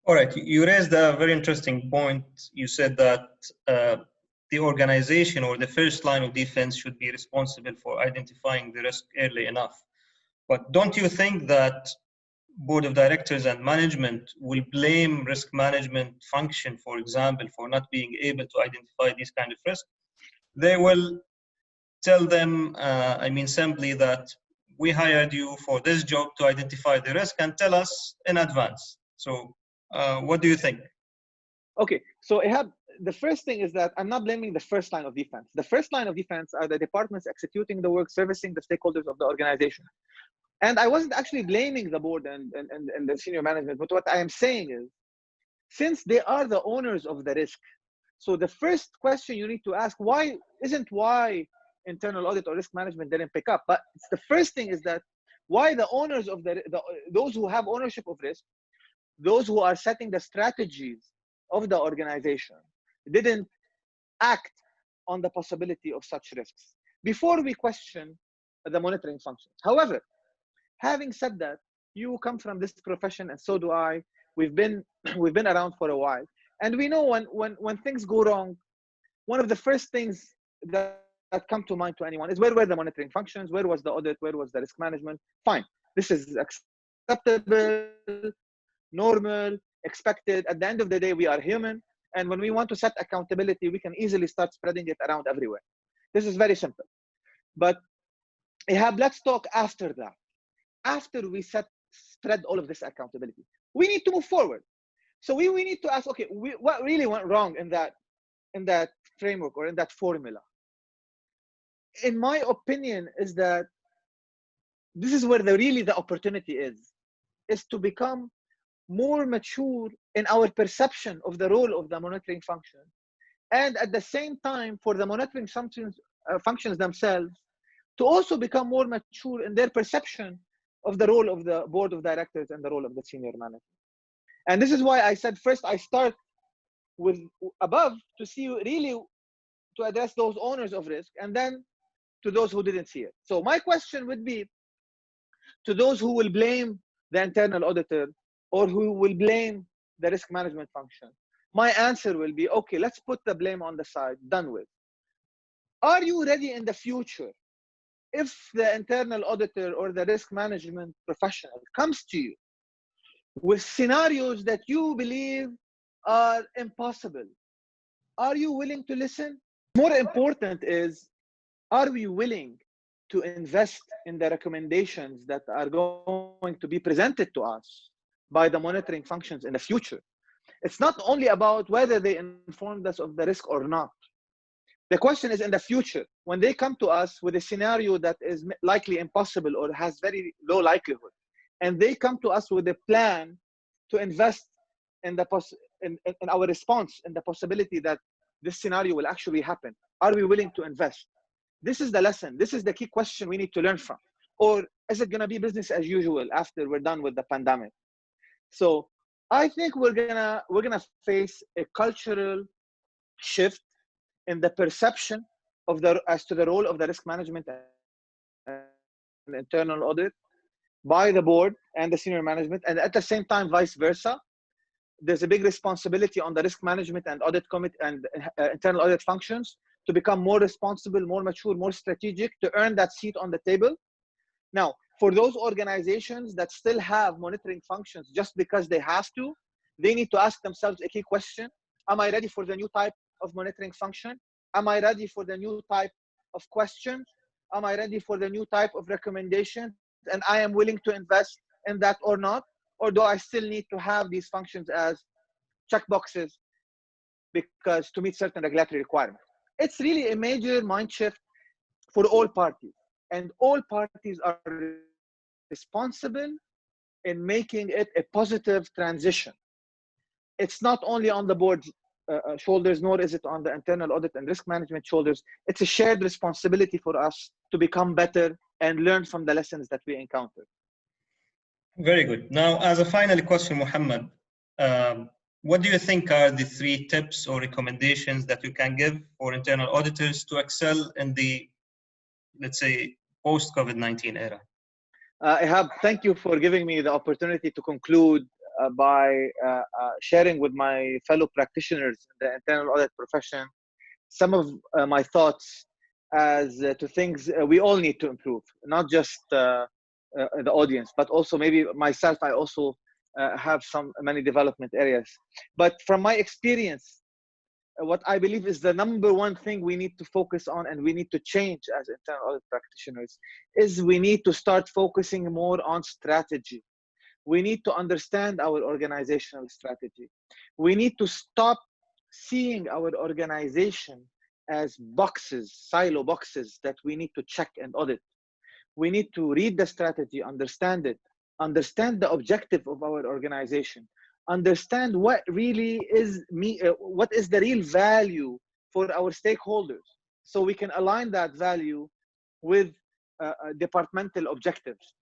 All right, you raised a very interesting point. You said that the organization or the first line of defense should be responsible for identifying the risk early enough. But don't you think that board of directors and management will blame risk management function, for example, for not being able to identify these kind of risks? They will tell them, simply that we hired you for this job to identify the risk and tell us in advance. So what do you think? Okay, so Ihab, the first thing is that I'm not blaming the first line of defense. The first line of defense are the departments executing the work, servicing the stakeholders of the organization. And I wasn't actually blaming the board and the senior management, but what I am saying is, since they are the owners of the risk, so the first question you need to ask, why internal audit or risk management didn't pick up? But it's the first thing is that why the owners of those who have ownership of risk, those who are setting the strategies of the organization, didn't act on the possibility of such risks before we question the monitoring functions. However, having said that, you come from this profession and so do I. We've been around for a while, and we know when things go wrong, one of the first things that come to mind to anyone is where were the monitoring functions, where was the audit, where was the risk management? Fine, this is acceptable, normal, expected. At the end of the day, we are human, and when we want to set accountability, we can easily start spreading it around everywhere. This is very simple. But Ihab, let's talk after that. After we spread all of this accountability, we need to move forward. So we need to ask, okay, what really went wrong in that framework or in that formula? In my opinion, is that this is where really the opportunity is to become more mature in our perception of the role of the monitoring function, and at the same time for the monitoring functions themselves to also become more mature in their perception of the role of the board of directors and the role of the senior manager. And this is why I said first I start with above to see really to address those owners of risk, and then to those who didn't see it. So my question would be to those who will blame the internal auditor or who will blame the risk management function. My answer will be, okay, let's put the blame on the side, done with. Are you ready in the future if the internal auditor or the risk management professional comes to you with scenarios that you believe are impossible? Are you willing to listen? More important is, are we willing to invest in the recommendations that are going to be presented to us by the monitoring functions in the future? It's not only about whether they informed us of the risk or not. The question is in the future, when they come to us with a scenario that is likely impossible or has very low likelihood, and they come to us with a plan to invest in our response in the possibility that this scenario will actually happen, are we willing to invest? This is the lesson. This is the key question we need to learn from. Or is it going to be business as usual after we're done with the pandemic? So I think we're gonna face a cultural shift in the perception of as to the role of the risk management and internal audit by the board and the senior management, and at the same time vice versa. There's a big responsibility on the risk management and audit committee and internal audit functions to become more responsible, more mature, more strategic, to earn that seat on the table. Now, for those organizations that still have monitoring functions just because they have to, they need to ask themselves a key question. Am I ready for the new type of monitoring function? Am I ready for the new type of questions? Am I ready for the new type of recommendation? And I am willing to invest in that or not? Or do I still need to have these functions as checkboxes because to meet certain regulatory requirements? It's really a major mind shift for all parties, and all parties are responsible in making it a positive transition. It's not only on the board's shoulders, nor is it on the internal audit and risk management shoulders. It's a shared responsibility for us to become better and learn from the lessons that we encounter. Very good. Now, as a final question, Mohamad, what do you think are the 3 tips or recommendations that you can give for internal auditors to excel in the, let's say, post-COVID-19 era? Ihab, thank you for giving me the opportunity to conclude by sharing with my fellow practitioners in the internal audit profession some of my thoughts as to things we all need to improve, not just the audience, but also maybe myself. I also have many development areas. But from my experience, what I believe is the number one thing we need to focus on and we need to change as internal audit practitioners is we need to start focusing more on strategy. We need to understand our organizational strategy. We need to stop seeing our organization as boxes, silo boxes that we need to check and audit. We need to read the strategy, understand it, understand the objective of our organization, understand what really is what is the real value for our stakeholders, so we can align that value with departmental objectives.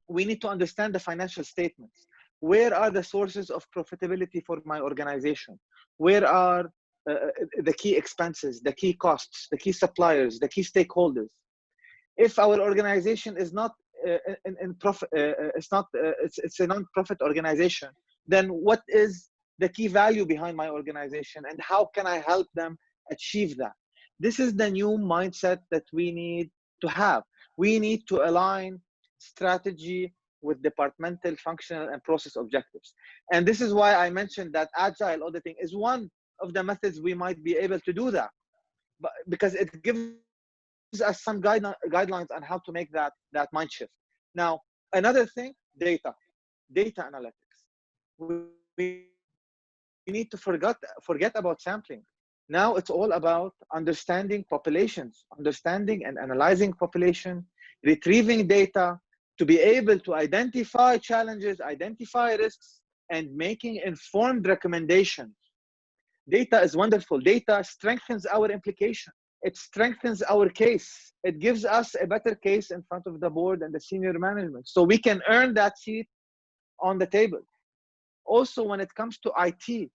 We need to understand the financial statements. Where are the sources of profitability for my organization? Where are the key expenses, the key costs, the key suppliers, the key stakeholders? If our organization is not in profit, it's a non-profit organization, then what is the key value behind my organization and how can I help them achieve that? This is the new mindset that we need to have. We need to align strategy with departmental, functional, and process objectives. And this is why I mentioned that agile auditing is one of the methods we might be able to do that, but because it gives us some guidelines on how to make that mind shift. Now, another thing, data analytics. We need to forget about sampling. Now it's all about understanding populations, understanding and analyzing population, retrieving data to be able to identify challenges, identify risks, and making informed recommendations. Data is wonderful. Data strengthens our implication. It strengthens our case. It gives us a better case in front of the board and the senior management, so we can earn that seat on the table. Also, when it comes to IT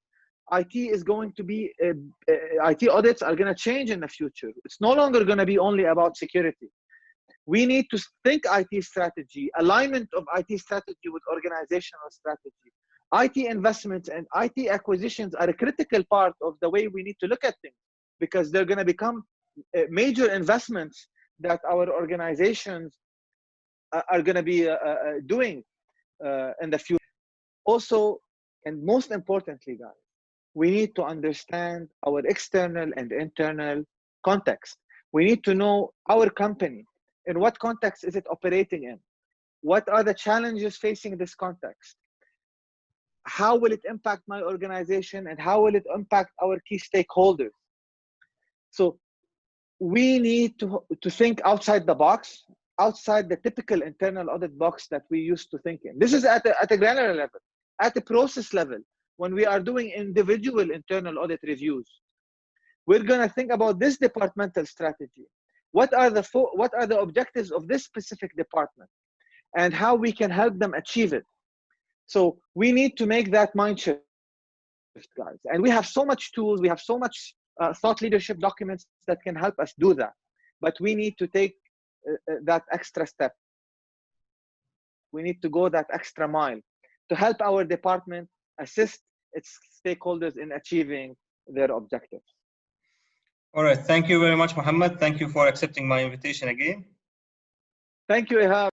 is going to be, IT audits are going to change in the future. It's no longer going to be only about security. We need to think IT strategy, alignment of IT strategy with organizational strategy. IT investments and IT acquisitions are a critical part of the way we need to look at things, because they're going to become major investments that our organizations are going to be doing in the future. Also, and most importantly, guys, we need to understand our external and internal context. We need to know our company. In what context is it operating in? What are the challenges facing this context? How will it impact my organization and how will it impact our key stakeholders? So we need to think outside the box, outside the typical internal audit box that we used to think in. This is at a granular level, at the process level. When we are doing individual internal audit reviews, we're going to think about this departmental strategy. What are the objectives of this specific department and how we can help them achieve it? So we need to make that mind shift, guys. And we have so much tools, we have so much thought leadership documents that can help us do that. But we need to take that extra step. We need to go that extra mile to help our department assist its stakeholders in achieving their objectives. All right. Thank you very much, Mohamad. Thank you for accepting my invitation again. Thank you, Ihab.